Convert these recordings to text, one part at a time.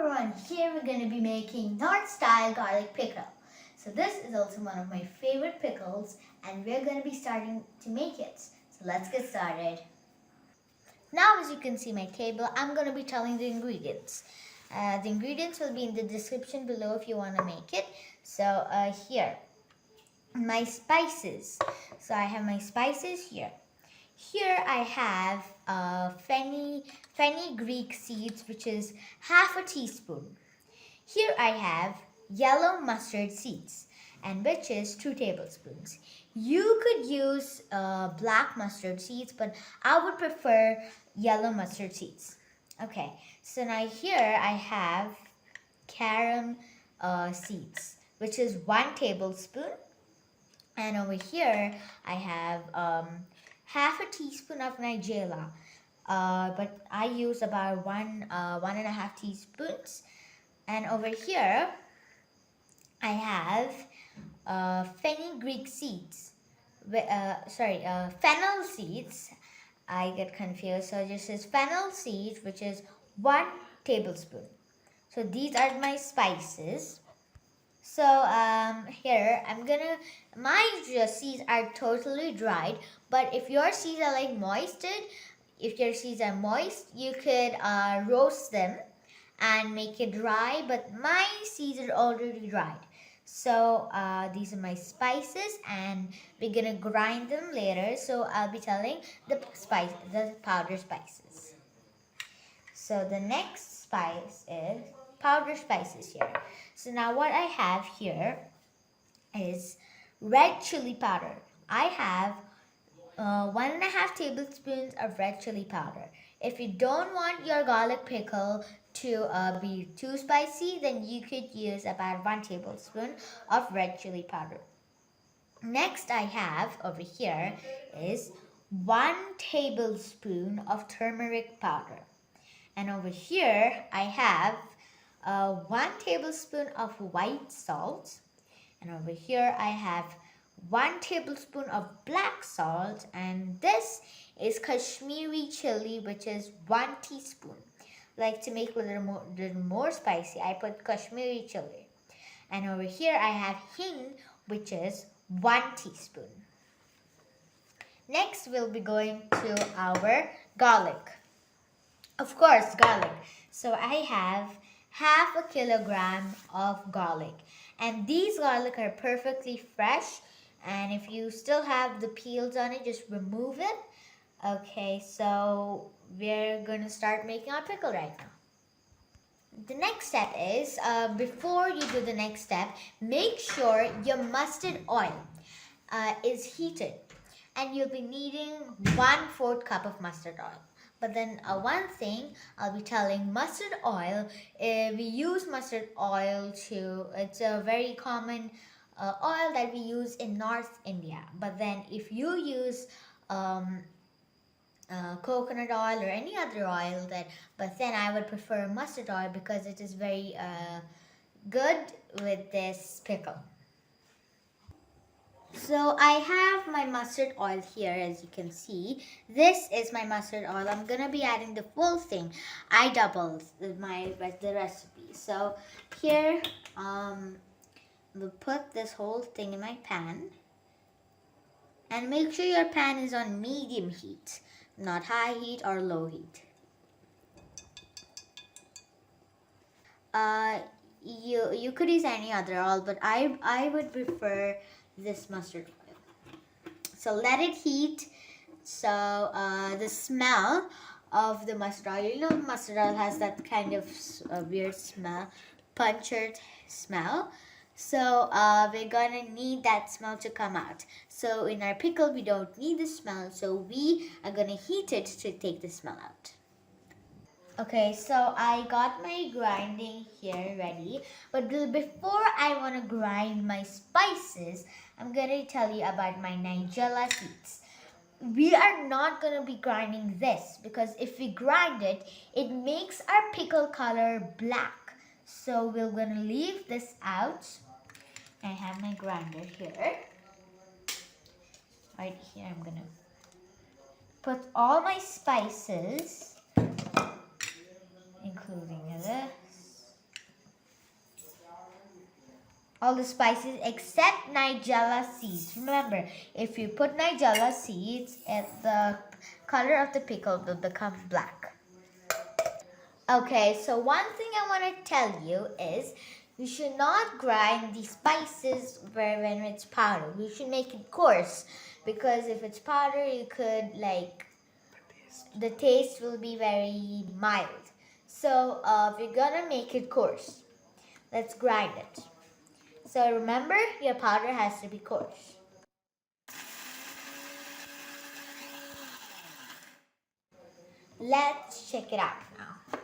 everyone, here we're going to be making North style garlic pickle. So this is also one of my favorite pickles and we're going to be starting to make it. So let's get started. Now as you can see my table, I'm going to be telling the ingredients. The ingredients will be in the description below if you want to make it. So here, my spices. So I have my spices here. Here I have Fennel Seeds, which is half a teaspoon. Here I have yellow mustard seeds, and which is 2 tablespoons. You could use black mustard seeds, but I would prefer yellow mustard seeds. Okay, so now here I have Carom Seeds, which is 1 tablespoon. And over here I have half a teaspoon of nigella, but I use about one and a half teaspoons. And over here I have fenugreek seeds. Fennel seeds. I get confused. So this is fennel seeds, which is 1 tablespoon. So these are my spices. So here my seeds are totally dried, but if your seeds are like moisted, if your seeds are moist, you could roast them and make it dry, but my seeds are already dried. So these are my spices and we're gonna grind them later. So I'll be telling the powder spices. So the next spice is powder spices here. So now what I have here is red chili powder. I have 1.5 tablespoons of red chili powder. If you don't want your garlic pickle to be too spicy, then you could use about 1 tablespoon of red chili powder. Next I have over here is 1 tablespoon of turmeric powder. And over here I have 1 tablespoon of white salt. And over here I have 1 tablespoon of black salt. And this is Kashmiri chili, which is 1 teaspoon. Like to make it a little more spicy, I put Kashmiri chili. And over here I have hing, which is 1 teaspoon. Next we'll be going to our garlic. Of course, garlic. So I have half a kilogram of garlic. And these garlic are perfectly fresh. And if you still have the peels on it, just remove it. Okay, so we're going to start making our pickle right now. The next step is, before you do the next step, make sure your mustard oil is heated. And you'll be needing 1/4 cup of mustard oil. But then one thing I'll be telling, mustard oil, we use mustard oil it's a very common oil that we use in North India. But then if you use coconut oil or any other oil, but then I would prefer mustard oil because it is very good with this pickle. So I have my mustard oil here, as you can see. This is my mustard oil. I'm gonna be adding the full thing. I doubled the recipe. So here, we'll put this whole thing in my pan. And make sure your pan is on medium heat, not high heat or low heat. You could use any other oil, but I would prefer this mustard oil. So let it heat. So the smell of the mustard oil, you know, mustard oil has that kind of weird smell, punctured smell. So we're gonna need that smell to come out. So in our pickle we don't need the smell, so we are gonna heat it to take the smell out. Okay, so I got my grinding here ready, but before I want to grind my spices, I'm going to tell you about my nigella seeds. We are not going to be grinding this because if we grind it, it makes our pickle color black. So we're going to leave this out. I have my grinder here. Right here, I'm going to put all my spices, including this. all the spices except Nigella seeds. Remember, if you put Nigella seeds, the color of the pickle will become black. Okay, so one thing I want to tell you is you should not grind the spices when it's powder. You should make it coarse, because if it's powder, you could the taste will be very mild. So we're gonna make it coarse. Let's grind it. So remember, your powder has to be coarse. Let's check it out now.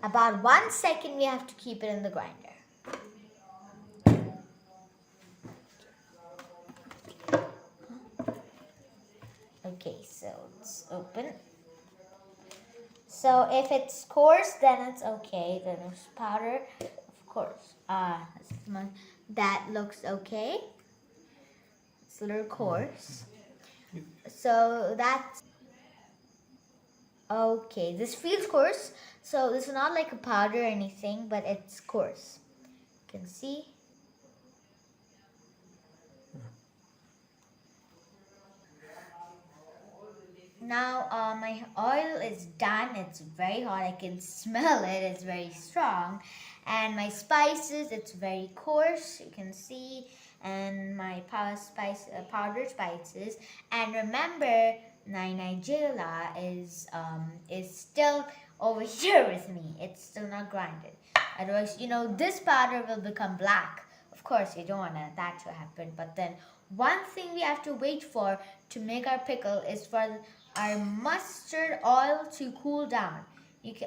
About 1 second we have to keep it in the grinder. Okay, so it's open. So if it's coarse, then it's okay. Then it's powder, of course. That looks okay. It's a little coarse. So that's okay. This feels coarse. So this is not like a powder or anything, but it's coarse. You can see. Now my oil is done. It's very hot. I can smell it. It's very strong. And my spices, it's very coarse. You can see. And my powdered spices. And remember, Nigella is still over here with me. It's still not grinded. Otherwise, this powder will become black. Of course, you don't want that to happen. But then one thing we have to wait for to make our pickle is for our mustard oil to cool down.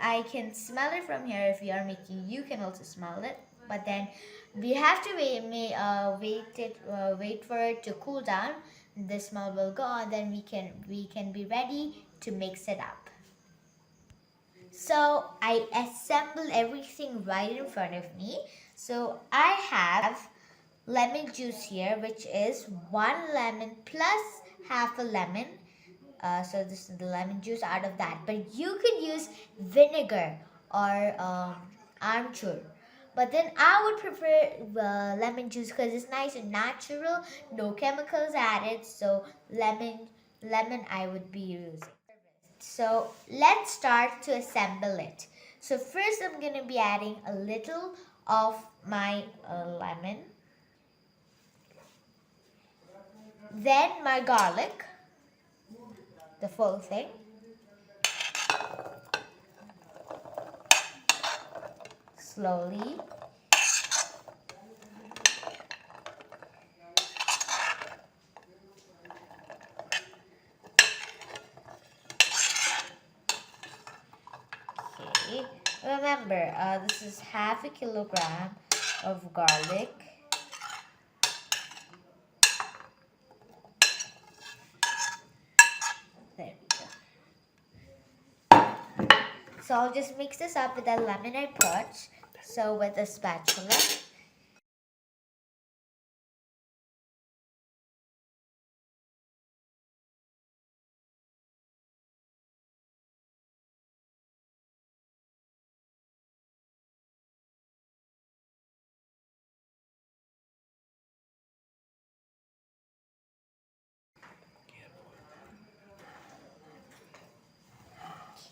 I can smell it from here. If you are making, you can also smell it. But then we have to wait for it to cool down. The smell will go on. Then we can be ready to mix it up. So I assembled everything right in front of me. So I have lemon juice here, which is 1 lemon plus half a lemon. So this is the lemon juice out of that. But you could use vinegar or Amchur. But then I would prefer lemon juice because it's nice and natural, no chemicals added. So lemon I would be using. So let's start to assemble it. So first I'm going to be adding a little of my lemon. Then my garlic, the full thing. Slowly. Okay. Remember, this is half a kilogram of garlic. There we go. So I'll just mix this up with the lemon I put. So with a spatula.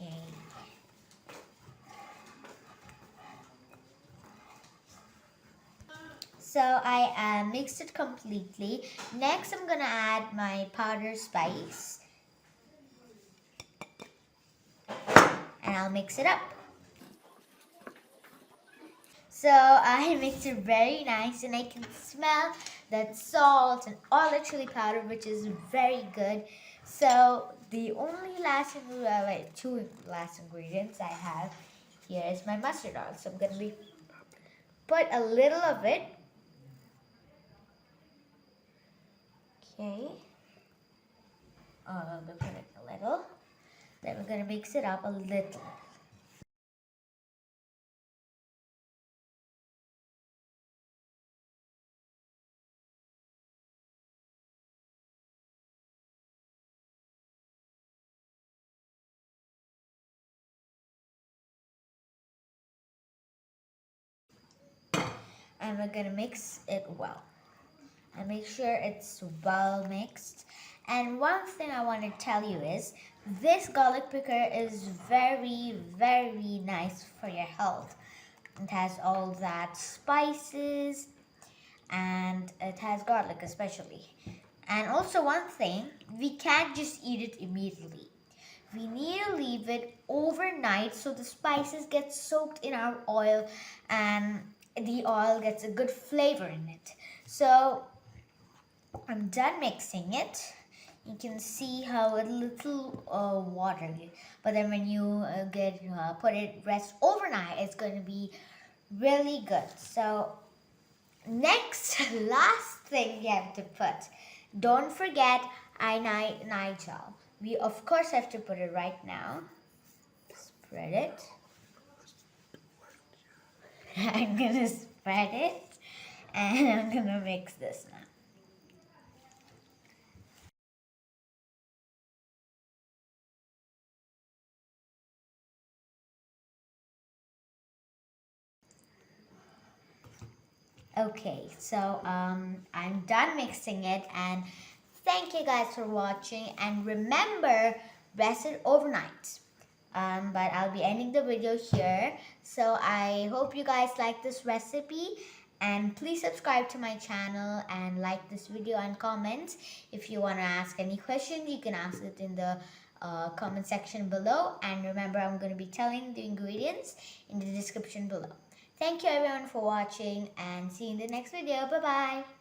Okay. So I mixed it completely. Next, I'm gonna add my powder spice, and I'll mix it up. So I mixed it very nice, and I can smell that salt and all the chili powder, which is very good. So the only two last ingredients I have here is my mustard oil. So I'm gonna put a little of it. Okay. We'll put it a little. Then we're gonna mix it up a little. and we're gonna mix it well. And make sure it's well mixed. And one thing I want to tell you is this garlic picker is very, very nice for your health. It has all that spices and it has garlic especially. And also one thing, we can't just eat it immediately. We need to leave it overnight so the spices get soaked in our oil and the oil gets a good flavor in it. So I'm done mixing it. You can see how a little water, but then when you put it rest overnight, it's going to be really good. So next, last thing you have to put. Don't forget nigel. We of course have to put it right now. Spread it. I'm gonna spread it, and I'm gonna mix this now. Okay, so I'm done mixing it, and thank you guys for watching, and remember, rest it overnight. But I'll be ending the video here. So I hope you guys like this recipe, and please subscribe to my channel and like this video and comment. If you want to ask any questions, you can ask it in the comment section below, and remember, I'm going to be telling the ingredients in the description below. Thank you everyone for watching, and see you in the next video. Bye bye.